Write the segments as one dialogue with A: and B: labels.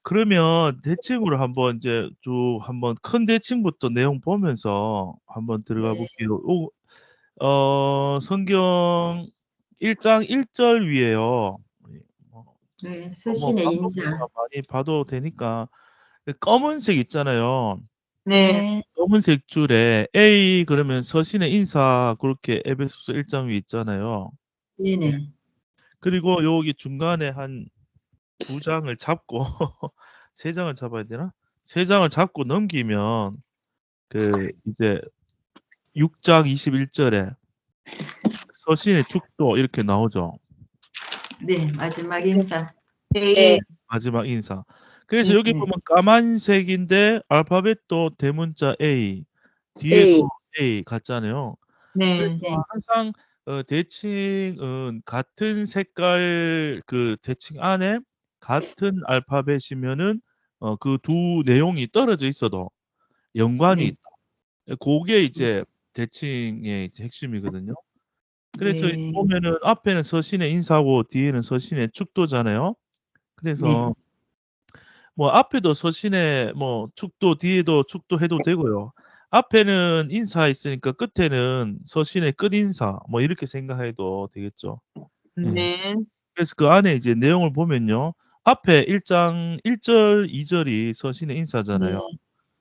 A: 그러면 대칭으로 한번 이제 쭉 한번 큰 대칭부터 내용 보면서 한번 들어가
B: 네.
A: 볼게요. 성경 1장 1절 위에요. 뭐,
B: 네,
A: 뭐
B: 서신의 인사.
A: 반복해서 많이 봐도 되니까 검은색 있잖아요.
C: 네.
A: 검은색 줄에 A 그러면 서신의 인사 그렇게 에베소서 1장 위에 있잖아요.
B: 네네.
A: 그리고 여기 중간에 한 두 장을 잡고 세 장을 잡아야 되나? 세 장을 잡고 넘기면 그 이제 6장 21절에 서신의 축도 이렇게 나오죠.
B: 네, 마지막 인사.
C: 네.
A: 마지막 인사. 그래서 여기
B: 네.
A: 보면 까만색인데 알파벳도 대문자 A, 뒤에도 A 같잖아요.
C: 네.
A: 그래서
B: 네.
A: 항상 대칭은 같은 색깔 그 대칭 안에 같은 알파벳이면은 그 두 내용이 떨어져 있어도 연관이
B: 네.
A: 있다. 그게 이제 대칭의 이제 핵심이거든요. 그래서
B: 네.
A: 보면은 앞에는 서신의 인사고 뒤에는 서신의 축도잖아요. 그래서 뭐 앞에도 서신의 뭐 축도 뒤에도 축도해도 되고요. 앞에는 인사 있으니까 끝에는 서신의 끝 인사 뭐 이렇게 생각해도 되겠죠.
C: 네.
A: 그래서 그 안에 이제 내용을 보면요. 앞에 1장 1절, 2절이 서신의 인사잖아요.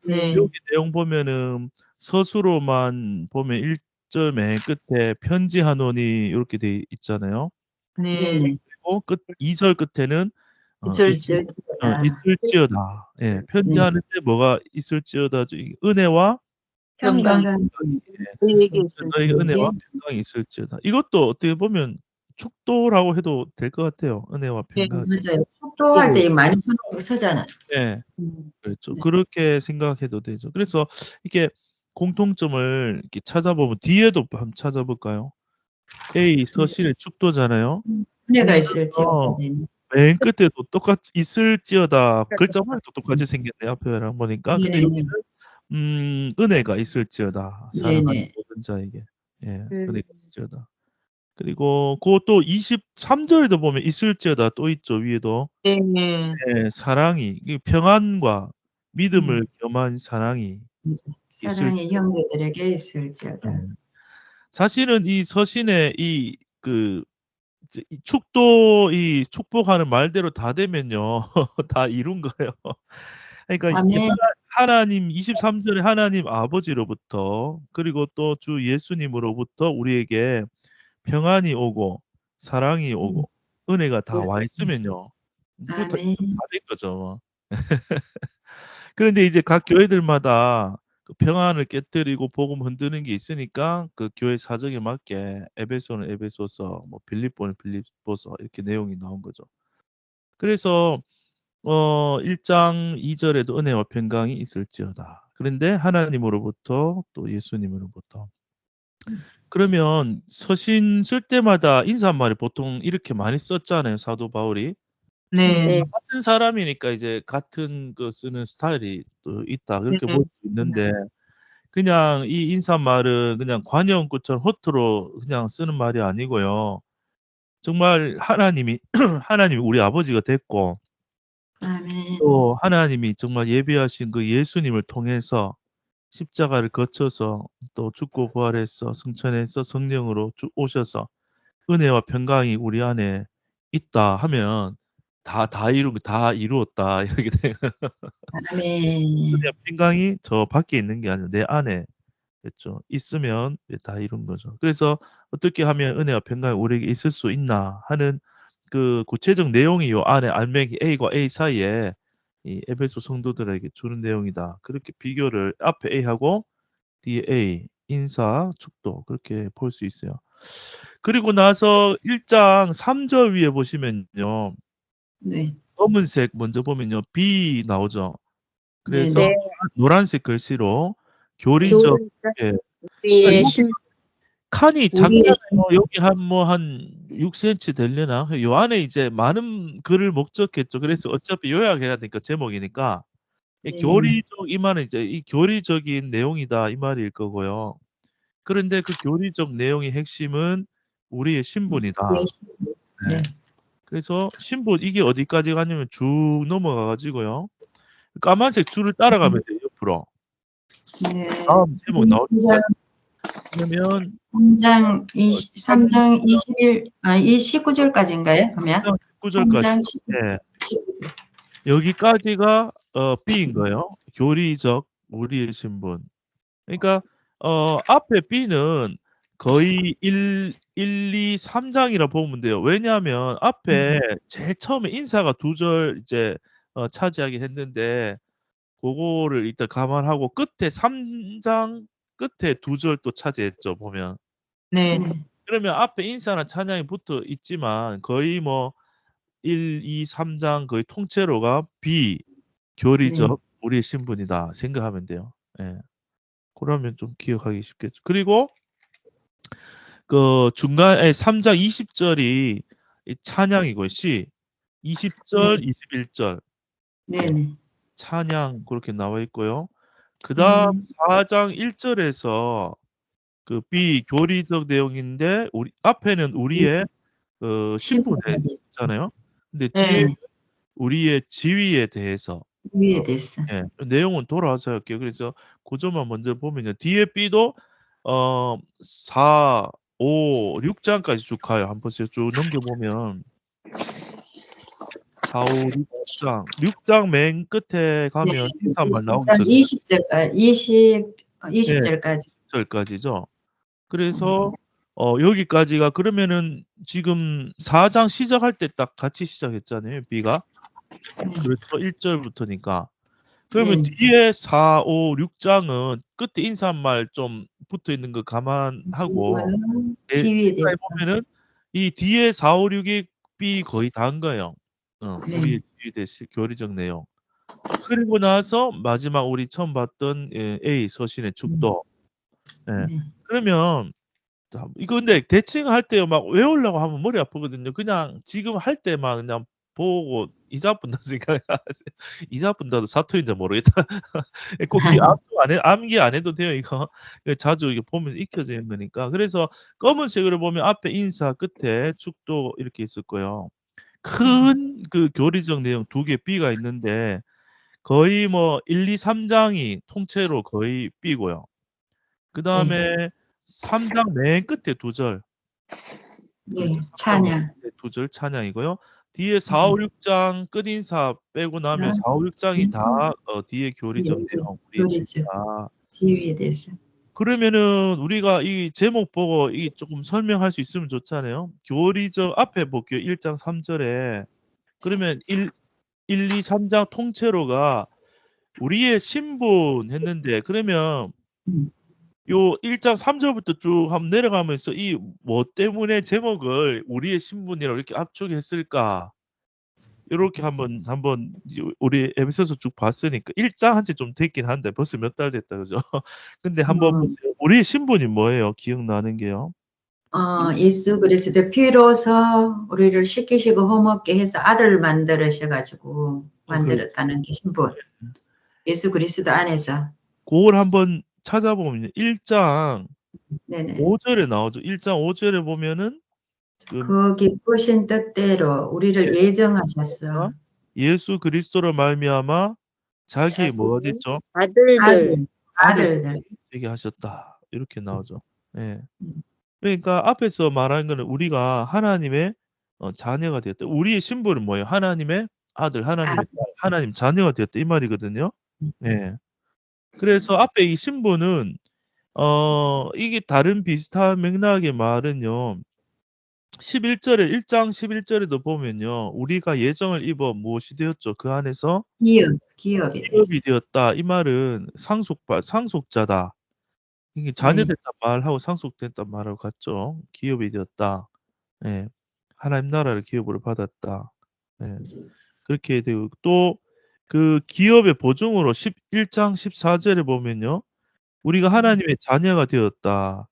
C: 네.
A: 여기 내용 보면은 서술로만 보면 1절 맨 끝에 편지하노니 이렇게 돼 있잖아요.
C: 네.
A: 그리고 2절 끝에는
B: 있을지어다.
A: 있을지어다. 예, 편지하는데 뭐가 있을지어다. 은혜와
B: 평강.
C: 너희에게
A: 너희의 은혜와
B: 네.
A: 평강이 있을지어다. 이것도 어떻게 보면 축도라고 해도 될 것 같아요. 은혜와
C: 네,
A: 평강.
B: 맞아요. 축도할 때 많이 서잖아요.
A: 네, 그렇죠.
B: 네.
A: 그렇게 생각해도 되죠. 그래서 이렇게 공통점을 이렇게 찾아보면 뒤에도 한번 찾아볼까요? A 서신의 축도잖아요.
B: 은혜가 있을지어다.
A: 맨 끝에도 똑같이 있을지어다. 글자말도 똑같이 생겼네요. 표현을 보니까. 근데
B: 네네.
A: 여기는 은혜가 있을지어다. 사랑하는
B: 네네.
A: 모든 자에게. 예, 은혜가 있을지어다. 그리고 그것도 23절에도 보면 있을지어다 또 있죠. 위에도.
C: 네.
A: 예, 사랑이 평안과 믿음을 겸한 사랑이
B: 사랑의
A: 있을지어다.
B: 형제들에게 있을지어다.
A: 예. 사실은 이 서신에 이 축복하는 말대로 다 되면요. 다 이룬 거예요. 그러니까
B: 아멘.
A: 하나님 23절에 하나님 아버지로부터 그리고 또 주 예수님으로부터 우리에게 평안이 오고 사랑이 오고 은혜가 다 와 있으면요. 그거 다
B: 아멘.
A: 된 거죠. 그런데 이제 각 교회들마다 그 평안을 깨뜨리고 복음 흔드는 게 있으니까 그 교회 사정에 맞게 에베소는 에베소서, 뭐 빌립보는 빌립보서 이렇게 내용이 나온 거죠. 그래서 1장 2절에도 은혜와 평강이 있을지어다. 그런데 하나님으로부터 또 예수님으로부터. 그러면 서신 쓸 때마다 인사말이 보통 이렇게 많이 썼잖아요, 사도 바울이.
C: 네.
A: 같은 사람이니까 이제 같은 거 쓰는 스타일이 또 있다. 그렇게
C: 네.
A: 볼 수 있는데 그냥 이 인사말은 그냥 관용구처럼 허투루 그냥 쓰는 말이 아니고요. 정말 하나님이 하나님이 우리 아버지가 됐고
B: 아멘.
A: 또 하나님이 정말 예비하신 그 예수님을 통해서 십자가를 거쳐서 또 죽고 부활해서 승천해서 성령으로 오셔서 은혜와 평강이 우리 안에 있다 하면 다 이루었다 이렇게 돼요.
B: 아멘.
A: 은혜와 평강이 저 밖에 있는 게 아니라 내 안에 있죠. 있으면 다 이룬 거죠. 그래서 어떻게 하면 은혜와 평강이 우리에게 있을 수 있나 하는 그 구체적 내용이 요 안에 알맹이 A과 A 사이에 이 에베소 성도들에게 주는 내용이다. 그렇게 비교를 앞에 A하고 뒤에 A, 인사, 축도 그렇게 볼 수 있어요. 그리고 나서 1장 3절 위에 보시면요.
B: 네.
A: 검은색 먼저 보면요. B 나오죠. 그래서
B: 네.
A: 노란색 글씨로 교리적 예.
C: 우리의
A: 칸이
B: 우리의
A: 작잖아요. 여기 한 6cm 되려나? 요 안에 이제 많은 글을 목적했죠. 그래서 어차피 요약해야 되니까 제목이니까 이
B: 네.
A: 교리적 이 말은 이제 이 교리적인 내용이다 이 말일 거고요. 그런데 그 교리적 내용의 핵심은 우리의 신분이다.
B: 네.
A: 네. 그래서 신분 이게 어디까지 가냐면 쭉 넘어가 가지고요. 까만색 줄을 따라가면 돼요, 옆으로.
B: 네.
A: 다음 제목 나올 때까지. 그러면
B: 3장 3장 21, 19절까지인가요? 그러면?
A: 19절까지.
B: 3장
A: 네.
B: 19절.
A: 여기까지가 B인 거예요. 교리적 우리의 신분. 그러니까 앞에 B는 거의 1, 2, 3장이라 보면 돼요. 왜냐하면 앞에 제일 처음에 인사가 2절 이제 차지하긴 했는데 그거를 일단 감안하고 끝에 3장 끝에 2절 또 차지했죠, 보면.
C: 네.
A: 그러면 앞에 인사나 찬양이 붙어 있지만 거의 뭐 1, 2, 3장 거의 통째로가 B 교리적 우리의 신분이다 생각하면 돼요. 예. 그러면 좀 기억하기 쉽겠죠. 그리고 그 중간에 3장 20절이 찬양이고 C 20절, 21절
B: 네네.
A: 찬양 그렇게 나와 있고요. 그다음 4장 1절에서 그 B 교리적 내용인데 우리 앞에는 우리의 그 신분에 있잖아요. 근데 뒤에
C: 네.
A: 우리의 지위에 대해서
B: 위에 됐어.
A: 예. 내용은 돌아와서 할게요. 그래서 구조만 먼저 보면요. 뒤에 B도 4, 5, 6장까지 쭉 가요. 한번 보세요. 쭉 넘겨보면 4, 5, 6장. 6장 맨 끝에 가면 인사말 나오기 전에
B: 20절까지 20절까지.
A: 10절까지죠. 그래서 여기까지가 그러면은 지금 4장 시작할 때 딱 같이 시작했잖아요. B가. 그렇죠. 1절부터니까. 그러면 뒤에 4, 5, 6장은 끝에 인사말 좀 붙어 있는 거 감안하고
B: 지위에 대해서.
A: 보면은 이 뒤에 4, 5, 6이 B 거의 다 한 거예요. 우리 지위 대신 교리적 내용. 그리고 나서 마지막 우리 처음 봤던 A 서신의 축도. 예. 그러면 이거 근데 대칭 할 때 막 외우려고 하면 머리 아프거든요. 그냥 지금 할 때만 그냥 보고 이자분다 생각하세요. 이자분다도 사투리인지 모르겠다. 꼭 암기 안 해도 돼요, 이거. 자주 이게 보면서 익혀지는 거니까. 그래서 검은색으로 보면 앞에 인사 끝에 축도 이렇게 있을 거예요. 큰 그 교리적 내용 2개 B가 있는데 거의 뭐 1, 2, 3장이 통째로 거의 B고요. 그다음에 3장 맨 끝에 2절.
B: 네, 찬양.
A: 2절 찬양이고요. 뒤에 4, 5, 6장 끝인사 빼고 나면 4, 5, 6장이 다 뒤에 교리적 내용 우리 지위다.
B: 지위에 대해서.
A: 그러면은 우리가 이 제목 보고 이 조금 설명할 수 있으면 좋잖아요. 교리적 앞에 볼게요. 1장 3절에 그러면 1, 2, 3장 통째로가 우리의 신분 했는데 그러면 요 1장 3절부터 쭉 한번 내려가면서 이 뭐 때문에 제목을 우리의 신분이라고 이렇게 압축했을까? 요렇게 한번 우리 에베소서 쭉 봤으니까 1장 한지 좀 됐긴 한데 벌써 몇 달 됐다 그죠? 근데 한번 보세요. 우리의 신분이 뭐예요? 기억나는 게요?
B: 예수 그리스도 피로서 우리를 시키시고 험없게 해서 아들을 만들으셔가지고 만들었다는 게 신분. 예수 그리스도 안에서.
A: 그걸 한번 찾아보면 1장
B: 네네.
A: 5절에 나오죠. 1장 5절에 보면은
B: 거기 보신 뜻대로 우리를 예정하셨어.
A: 예수 그리스도로 말미암아 자기 뭐 어딨죠?
B: 아들들.
A: 되게 하셨다. 이렇게 나오죠. 예. 그러니까 앞에서 말한 거는 우리가 하나님의 자녀가 되었다. 우리의 신분은 뭐예요? 하나님의 아들, 하나님의 딸, 하나님 자녀가 되었다 이 말이거든요. 예. 그래서 앞에 이 신분은 이게 다른 비슷한 맥락의 말은요. 11절에 1장 11절에도 보면요. 우리가 예정을 입어 무엇이 되었죠? 그 안에서 기업이 되었다. 이 말은 상속자다. 이게 자녀됐다 말하고 상속됐다 말하고 같죠. 기업이 되었다. 예. 하나님 나라를 기업으로 받았다. 예. 그렇게 되고 또 그 기업의 보증으로 1장 14절에 보면요. 우리가 하나님의 자녀가 되었다.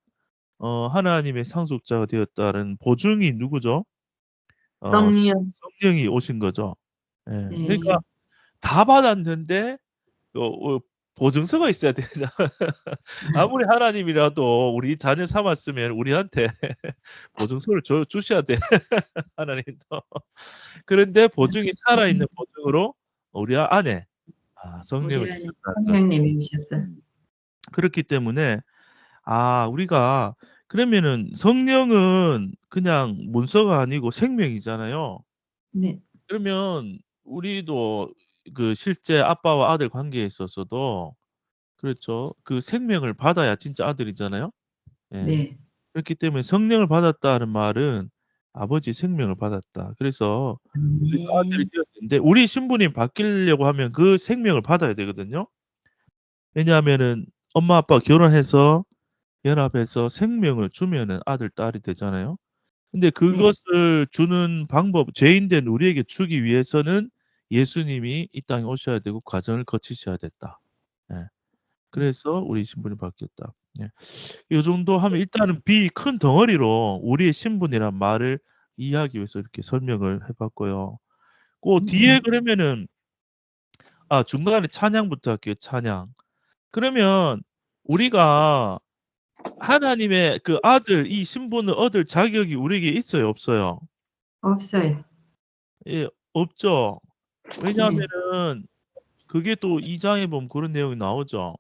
A: 하나님의 상속자가 되었다는 보증이 누구죠? 성령이 오신 거죠. 예. 그러니까 다 받았는데 보증서가 있어야 되잖아. 아무리 하나님이라도 우리 자녀 삼았으면 우리한테 보증서를 주셔야 돼. 하나님도. 그런데 보증이 살아있는 보증으로 우리 안에 성령을
B: 우리 안에
A: 주셨다는 거죠.
B: 성령님이 오셨어요.
A: 그렇기 때문에 우리가 그러면은 성령은 그냥 문서가 아니고 생명이잖아요.
B: 네.
A: 그러면 우리도 그 실제 아빠와 아들 관계에 있어서도 그렇죠. 그 생명을 받아야 진짜 아들이잖아요. 예.
B: 네.
A: 그렇기 때문에 성령을 받았다는 말은 아버지 생명을 받았다. 그래서 우리가 아들이 되었는데 우리 신분이 바뀌려고 하면 그 생명을 받아야 되거든요. 왜냐하면은 엄마 아빠 결혼해서 연합해서 생명을 주면은 아들 딸이 되잖아요. 근데 그것을 주는 방법, 죄인된 우리에게 주기 위해서는 예수님이 이 땅에 오셔야 되고 과정을 거치셔야 됐다. 예. 그래서 우리 신분이 바뀌었다. 예. 요 정도 하면 일단은 큰 덩어리로 우리의 신분이란 말을 이해하기 위해서 이렇게 설명을 해 봤고요. 그 뒤에 그러면은 중간에 찬양부터 할게요. 찬양. 그러면 우리가 하나님의 그 아들 이 신분을 얻을 자격이 우리에게 있어요, 없어요?
B: 없어요.
A: 예, 없죠. 왜냐하면은 그게 또 2장에 보면 그런 내용이 나오죠.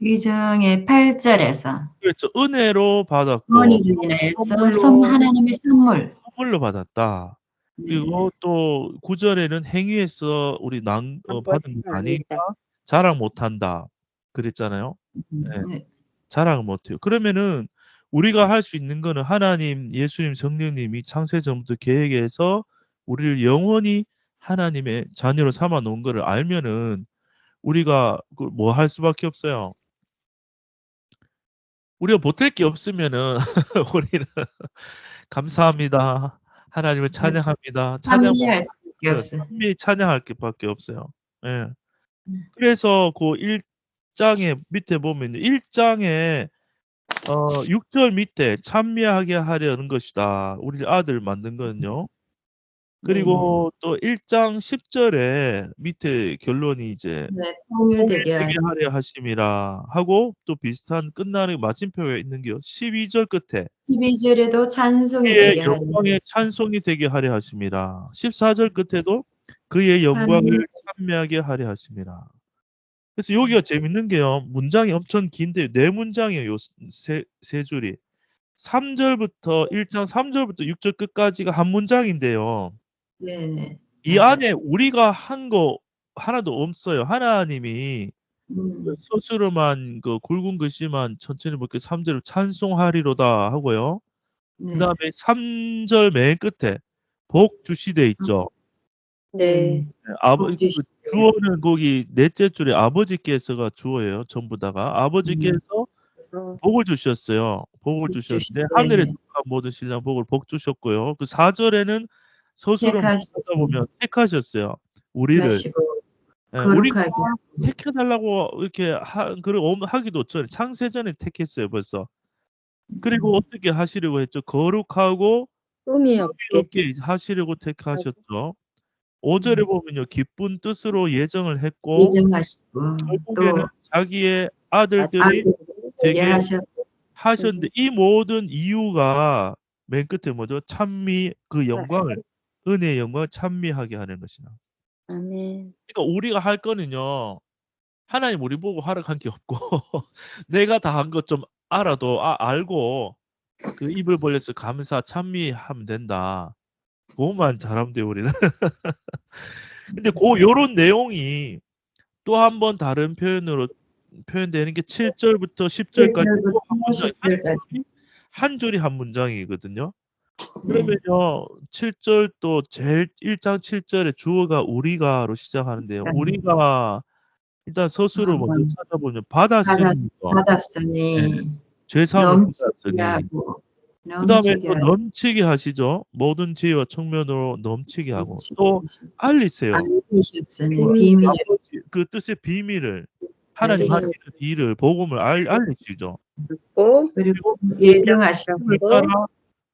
B: 2장의 8절에서
A: 그렇죠. 은혜로 받았고
B: 원인으로 인해서 하나님의
A: 선물로 받았다.
B: 네.
A: 그리고 또 9절에는 행위에서 우리 받은 거 아니니까 자랑 못한다. 그랬잖아요.
B: 네.
A: 자랑을 못해요. 그러면은 우리가 할 수 있는 거는 하나님, 예수님, 성령님이 창세전부터 계획해서 우리를 영원히 하나님의 자녀로 삼아 놓은 거를 알면은 우리가 뭐 할 수밖에 없어요. 우리가 못할 게 없으면은 우리는 감사합니다. 하나님을 찬양합니다.
B: 찬미할 수밖에 없어요.
A: 찬미 찬양할 게밖에 없어요. 예. 그래서 그 1장에 밑에 보면 1장에 6절 밑에 찬미하게 하려는 것이다. 우리 아들 만든 거는요. 그리고 또 1장 10절에 밑에 결론이 이제
B: 네, 통일되게
A: 하려 하심이라 하고 또 비슷한 끝나는 마침표가 있는 게요. 12절 끝에
B: 12절에도 찬송이
A: 그의
B: 되게 하려
A: 영광의 찬송이 되게 하려 하심이라. 14절 끝에도 그의 영광을 찬미하게 하려 하심이라. 그래서 여기가 재밌는 게요. 문장이 엄청 긴데 4문장이에요. 요 세 줄이. 3절부터 1장 3절부터 6절 끝까지가 한 문장인데요.
B: 네네.
A: 이 안에 우리가 한 거 하나도 없어요. 하나님이 스스로만 그 굵은 글씨만 천천히 볼게요. 3절을 찬송하리로다 하고요.
B: 네.
A: 그다음에 3절 맨 끝에 복 주시되 있죠.
C: 네.
A: 아버지 주어는 거기 넷째 줄에 아버지께서가 주어예요. 전부 다가 아버지께서 복을 주셨어요. 복을 주셨는데 하늘에 속한 모든 신랑 복을 복 주셨고요. 그 4절에는 스스로 하다 보면 택하셨어요. 우리를 우리가 택해 달라고 이렇게 하기도 전에 창세전에 택했어요, 벌써. 그리고 어떻게 하시려고 했죠? 거룩하고
C: 꿈이
A: 없게 하시려고 택하셨죠. 5절에 보면요. 기쁜 뜻으로 예정을 했고
B: 예정하시고
A: 결국에는 자기의 아들들이 되게 하셨는데 이 모든 이유가 맨 끝에 뭐죠? 찬미 그 영광을 은혜의 영광을 찬미하게 하는 것이다.
C: 아멘.
A: 그러니까 우리가 할 거는요. 하나님 우리 보고 하라고 한 게 없고 내가 다 한 것 좀 알아도 알고 그 입을 벌려서 감사 찬미하면 된다. 그것만 잘하면 돼요, 우리는. 근데 요런 내용이 또 한 번 다른 표현으로 표현되는 게 7절부터 10절까지 한 줄이 한 문장이거든요. 그러면요. 7절 또 제일 1장 7절에 주어가 우리가로 시작하는데요. 우리가 일단 서술을 먼저 찾아보면 받았으니 죄 사함을 받았으니 그다음에 또 넘치게 하시죠. 모든 지혜와 청면으로 넘치게 하고 또 알리세요. 그 뜻의 비밀을 하나님 하시는 일을 복음을 알리시죠.
B: 그리고 예정하시고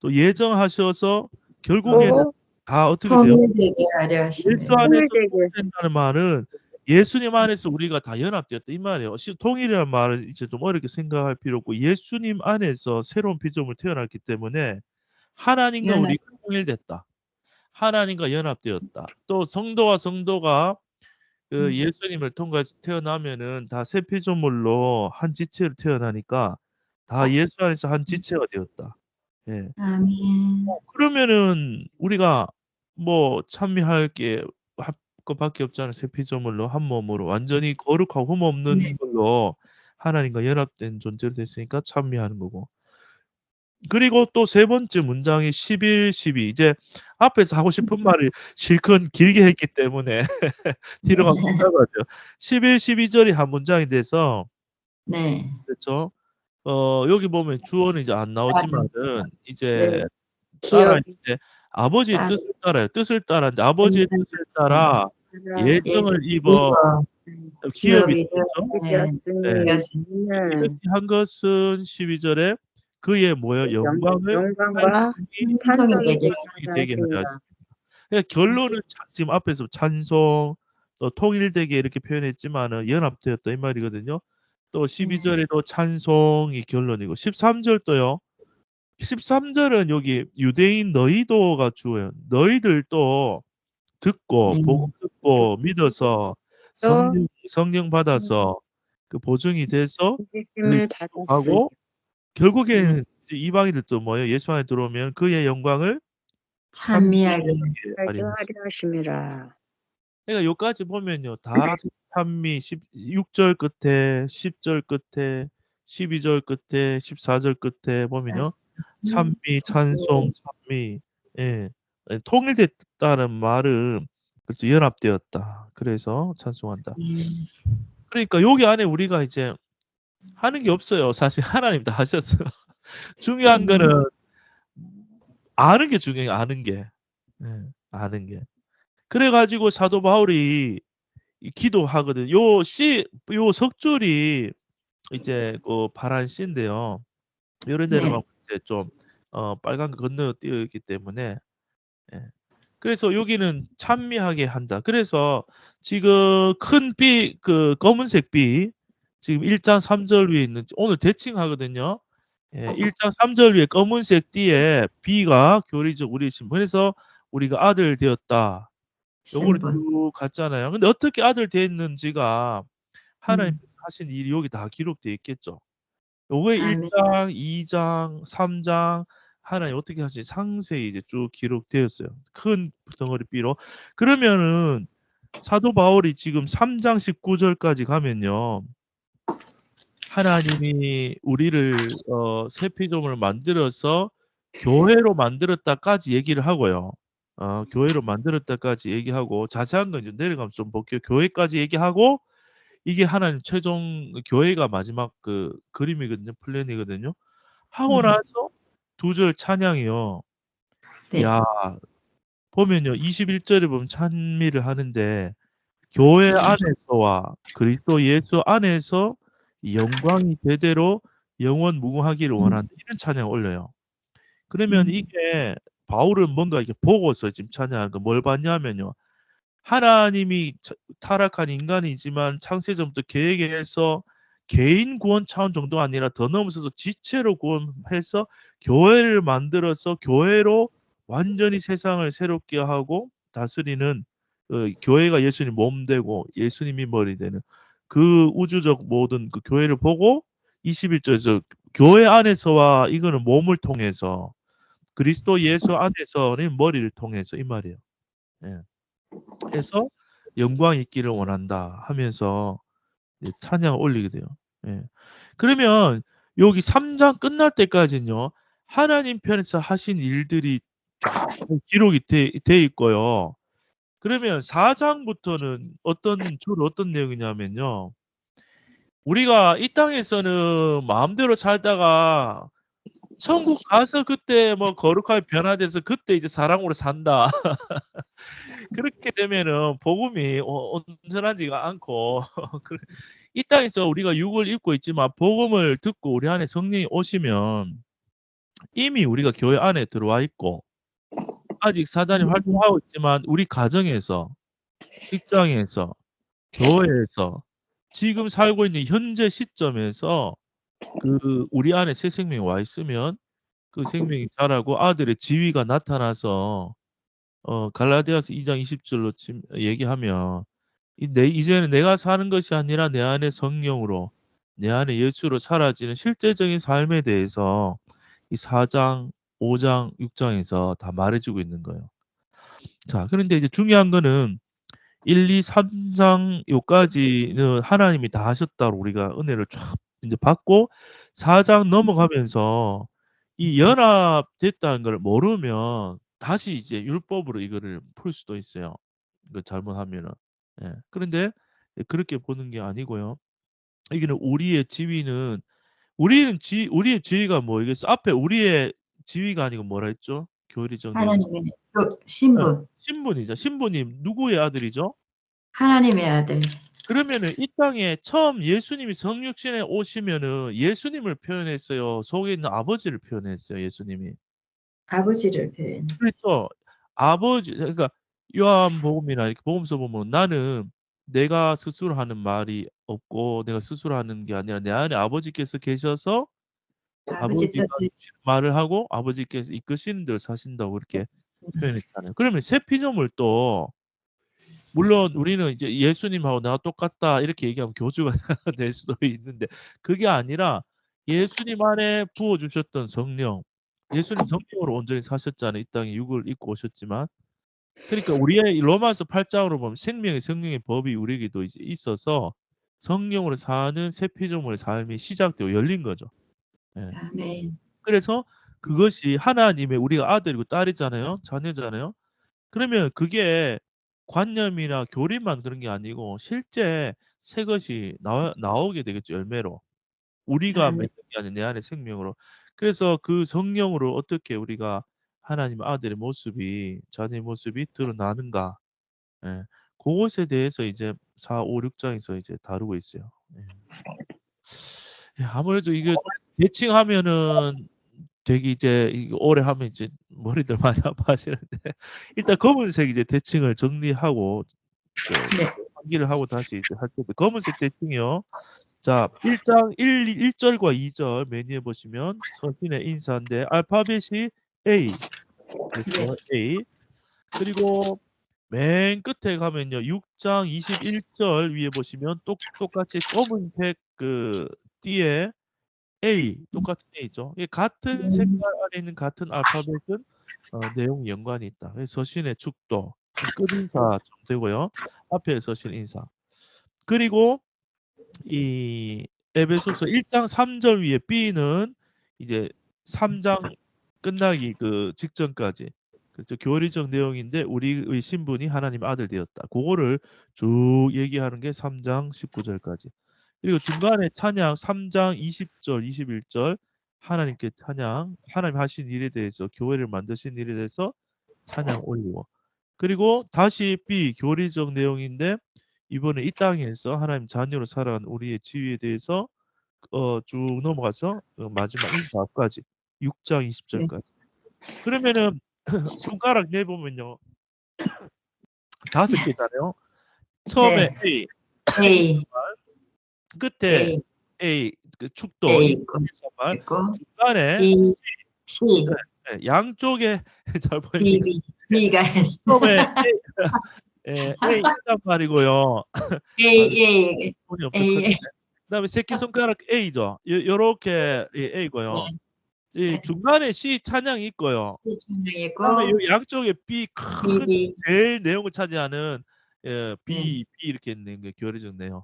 A: 또 예정하셔서 결국에는 다 어떻게 돼요? 예수 안에서 된다는 말은 예수님 안에서 우리가 다 연합되었다 이 말이에요. 통일이라는 말을 이제 좀 어렵게 생각할 필요 없고 예수님 안에서 새로운 피조물 태어났기 때문에 하나님과
B: 연합.
A: 우리가 통일됐다. 하나님과 연합되었다. 또 성도와 성도가 그 예수님을 통과해서 태어나면은 다 새 피조물로 한 지체로 태어나니까 다 예수 안에서 한 지체가 되었다. 예.
B: 아멘.
A: 그러면은 우리가 뭐 찬미할 게 것밖에 없잖아요. 새 피조물로 한 몸으로 완전히 거룩하고 흠 없는
B: 네.
A: 걸로 하나님과 연합된 존재로 됐으니까 찬미하는 거고. 그리고 또 세 번째 문장이 11, 12. 이제 앞에서 하고 싶은 말을 실컷 길게 했기 때문에 뒤로 가면 짧아져요. 11, 12절이 한 문장이 돼서
B: 네.
A: 그렇죠. 여기 보면 주어는 이제 안 나오지만은 이제 따라 이제 아버지의
B: 따라.
A: 뜻을 따라요. 뜻을 따라는데 아버지의 뜻을 따라
C: 네.
A: 예정을 입어 기업이 됐죠. 네.
C: 되었으면
A: 이렇게 한 것은 12절에 그의 뭐예요? 영광을
C: 영광과
B: 찬송이 되게
A: 되게 하려 하십니다. 그러니까 결론은 지금 앞에서 찬송 또 통일되게 이렇게 표현했지만은 연합되었다 이 말이거든요. 또 12절에도 찬송이 결론이고 13절도요. 13절은 여기 유대인 너희도가 주어요. 너희들도 듣고 복음 듣고 믿어서 성령 받아서 그 보증이 돼서
C: 힘을 받았을
A: 하고 결국에는 이제 이방인들도 뭐예요? 예수 안에 들어오면 그의 영광을
B: 찬미하게
C: 하려 하심이라.
A: 그러니까 여기까지 보면요. 다 찬미 6절 끝에 10절 끝에 12절 끝에 14절 끝에 보면요. 찬미, 찬송, 찬미. 예. 통일됐다는 말은 그렇죠. 연합되었다. 그래서 찬송한다. 그러니까 여기 안에 우리가 이제 하는 게 없어요. 사실 하나님 다 하셨어요. 중요한 거는 아는 게 중요해요. 아는 게. 예, 아는 게. 그래가지고 사도 바울이 기도하거든. 요 석줄이 이제 그 파란 씨인데요. 이런 데는
B: 네.
A: 막 이제 좀 빨간 거 건너 띄어있기 때문에 예. 그래서 여기는 찬미하게 한다. 그래서 지금 큰 B 그 검은색 B 지금 1장 3절 위에 있는 오늘 대칭하거든요. 예, 1장 3절 위에 검은색 D에 B가 교리적 우리심. 그래서 우리가 아들 되었다. 요거를 쭉 갔잖아요. 근데 어떻게 아들 됐는지가 하나님 하신 일이 여기 다 기록되어 있겠죠. 요거에 1장, 2장, 3장 하나님 어떻게 하신지 상세히 이제 쭉 기록되었어요. 큰 덩어리 B로. 그러면은 사도 바울이 지금 3장 19절까지 가면요. 하나님이 우리를 새 피조물을 만들어서 교회로 만들었다까지 얘기를 하고요. 교회로 만들었다까지 얘기하고 자세한 건 이제 내려가면 좀 볼게요. 교회까지 얘기하고 이게 하나님 최종 교회가 마지막 그 그림이거든요. 플랜이거든요. 하고 나서 2절 찬양이요.
B: 네.
A: 야 보면요. 21절에 보면 찬미를 하는데 교회 안에서와 그리스도 예수 안에서 영광이 대대로 영원 무궁하기를 원한다. 이런 찬양을 올려요. 그러면 이게 바울은 뭔가 이렇게 보고서 지금 찬양하는 거 뭘 봤냐면요. 하나님이 타락한 인간이지만 창세전부터 계획해서 개인 구원 차원 정도가 아니라 더 넘어서서 지체로 구원해서 교회를 만들어서 교회로 완전히 세상을 새롭게 하고 다스리는 교회가 예수님 몸 되고 예수님이 머리 되는 그 우주적 모든 그 교회를 보고 21절에서 교회 안에서와 이거는 몸을 통해서 그리스도 예수 안에서는 머리를 통해서 이 말이에요. 예. 해서 영광 있기를 원한다 하면서 찬양을 올리게 돼요. 예. 그러면 여기 3장 끝날 때까지는요. 하나님 편에서 하신 일들이 쫙 기록이 돼 있고요. 그러면 4장부터는 주로 어떤 내용이냐면요. 우리가 이 땅에서는 마음대로 살다가 천국 가서 그때 뭐 거룩하게 변화돼서 그때 이제 사랑으로 산다. 그렇게 되면은 복음이 온전하지가 않고 이 땅에서 우리가 육을 입고 있지만 복음을 듣고 우리 안에 성령이 오시면 이미 우리가 교회 안에 들어와 있고 아직 사단이 활동하고 있지만 우리 가정에서 직장에서 교회에서 지금 살고 있는 현재 시점에서 그 우리 안에 새 생명이 와 있으면 그 생명이 자라고 아들의 지위가 나타나서 갈라디아서 2장 20절로 얘기하면 이제는 내가 사는 것이 아니라 내 안에 성령으로 내 안에 예수로 사라지는 실제적인 삶에 대해서 이 4장, 5장, 6장에서 다 말해주고 있는 거예요. 자, 그런데 이제 중요한 거는 1, 2, 3장 요까지는 하나님이 다 하셨다고 우리가 은혜를 쫙 이제 받고 4장 넘어가면서 이 연합됐다는 걸 모르면 다시 이제 율법으로 이거를 풀 수도 있어요. 이거 잘못하면은. 예. 그런데 그렇게 보는 게 아니고요. 여기는 우리의 지위는 우리의 지위가 뭐이겠어? 앞에 우리의 지위가 아니고 뭐라 했죠? 교리적 내용.
B: 하나님의 신분.
A: 신분이죠. 신분이 누구의 아들이죠?
B: 하나님의 아들.
A: 그러면은 이 땅에 처음 예수님이 성육신에 오시면은 예수님을 표현했어요. 속에 있는 아버지를 표현했어요. 예수님이.
B: 아버지를 표현.
A: 그래서 아버지 그러니까 요한복음이나 이렇게 복음서 보면 나는 내가 스스로 하는 말이 없고 내가 스스로 하는 게 아니라 내 안에 아버지께서 계셔서
B: 아버지
A: 아버지가
B: 뜻을
A: 말을 하고 아버지께서 이끄시는 대로 사신다고 이렇게 표현했잖아요. 그러면 새 피조물도 물론 우리는 이제 예수님하고 나와 똑같다 이렇게 얘기하면 교주가 될 수도 있는데 그게 아니라 예수님 안에 부어 주셨던 성령, 예수님 성령으로 온전히 사셨잖아요. 이 땅에 육을 입고 오셨지만 그러니까 우리의 로마서 8장으로 보면 생명의 성령의 법이 우리에게도 이제 있어서 성령으로 사는 새 피조물의 삶이 시작되고 열린 거죠. 예.
B: 아멘.
A: 그래서 그것이 하나님의 우리가 아들이고 딸이잖아요. 자녀잖아요. 그러면 그게 관념이나 교리만 그런 게 아니고 실제 새 것이 나오게 되겠죠. 열매로. 우리가
B: 아멘.
A: 맺는 게 아니라 내 안에 생명으로. 그래서 그 성령으로 어떻게 우리가 하나님 아들의 모습이 자녀의 모습이 드러나는가. 예. 그것에 대해서 이제 4, 5, 6장에서 이제 다루고 있어요. 예. 예, 아무래도 이게 대칭하면은 되게 이제 이거 오래 하면 이제 머리들 많이 아파하시는데 일단 검은색 이제 대칭을 정리하고
B: 네.
A: 환기를 하고 다시 이제 할 텐데 검은색 대칭이요. 자, 1장 1절과 2절 맨 위에 보시면 서신의 인사인데 알파벳이 A. 그렇죠. A. 그리고 맨 끝에 가면요. 6장 21절 위에 보시면 똑같이 검은색 그 띠에 A 똑같은 A죠. 이게 같은 색깔 안에 있는 같은 알파벳은 내용 연관이 있다. 그래서 서신의 축도 끝인사 좀 되고요. 앞에 서신 인사. 그리고 이 에베소서 1장 3절 위에 B는 이제 3장 끝나기 그 직전까지 그렇죠. 교리적 내용인데 우리의 신분이 하나님 아들 되었다. 그거를 쭉 얘기하는 게 3장 19절까지. 그리고 중간에 찬양 3장 20절, 21절 하나님께 찬양, 하나님 하신 일에 대해서 교회를 만드신 일에 대해서 찬양 올리고 그리고 다시 B 교리적 내용인데 이번에 이 땅에서 하나님 자녀로 살아가는 우리의 지위에 대해서 쭉 넘어가서 마지막 인사까지 6장 20절까지. 그러면은 손가락 내보면요. 5개잖아요. 처음에
B: 네.
A: A,
B: A.
A: 끝에
B: A.
A: A 그 축도
B: A
A: 이
B: 있고.
A: 인사말
B: 있고.
A: 중간에
B: B. C.
A: 네, 양쪽에 잘 보이는
B: B. B. B가 있어.
A: 처음에 A 인사말이고요.
B: A. A.
A: 돈이
B: A.
A: 없어. 그다음에 새끼손가락 A죠. 요렇게 A고요.
B: 네.
A: 이 중간에 C 찬양이 있고요.
B: C 찬양 있고.
A: 그다음에 요 양쪽에 B 큰
B: B.
A: 제일 내용을 차지하는 B 이렇게 있는 게 교리적 내용.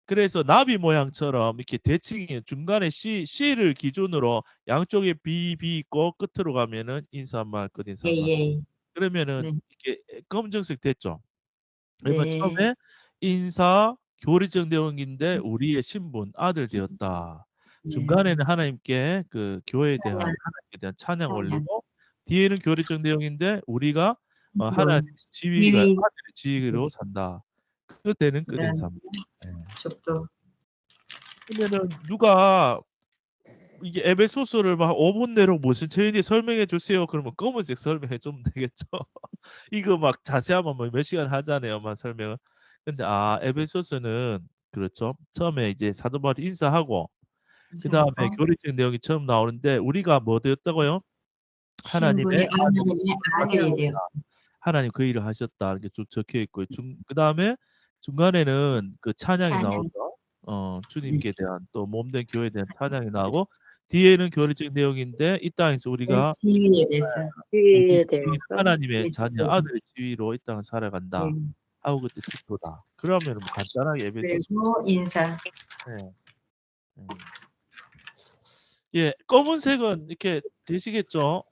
A: 그래서 나비 모양처럼 이렇게 대칭이 중간에 C를 기준으로 양쪽에 B 있고 끝으로 가면은 인사말 끝인사말.
B: A.
A: 그러면은
B: 네.
A: 이렇게 검정색 됐죠. 그러면
B: 네.
A: 처음에 인사 교리적 내용인데 우리의 신분 아들 되었다. 중간에는 하나님께 그 교회에 대한 하나님께 대한 찬양 올리고 뒤에는 교리적 내용인데 우리가 하나님의 지위가
B: 지위.
A: 아들의 지위로 산다. 그때는 끝인사. 네.
B: 축도.
A: 그러면은 누가 이게 에베소서를 막 5분 내로 무슨 죄인지 설명해 주세요. 그러면 검은색 설명해 주면 되겠죠. 이거 막 자세하면 뭐 몇 시간 하잖아요. 막 설명을. 근데 에베소서는 그렇죠. 처음에 이제 사도 바울이 인사하고 그 다음에
B: 인사하고
A: 교리적 내용이 처음 나오는데 우리가 뭐 되었다고요?
B: 신분이
A: 하나님의
B: 하나님의 아들이 되어
A: 하나님 그 일을 하셨다 이렇게 쭉 적혀 있고요. 그 다음에 중간에는 그 찬양이
B: 찬양.
A: 나오죠. 주님께 대한 또 몸된 교회에 대한 찬양이 나오고 뒤에는 교리적 내용인데 이 땅에서 우리가
B: 지위에 대해서
C: 주의에
A: 우리
C: 대해서
A: 하나님의
B: 네,
A: 자녀
B: 지위에
A: 아들의 지위로 이 땅을 살아간다
B: 네.
A: 하고 그때 기도다. 그러면 뭐 간단하게 에베소서
B: 그리고 인사.
A: 네. 예, 검은색은 이렇게 되시겠죠?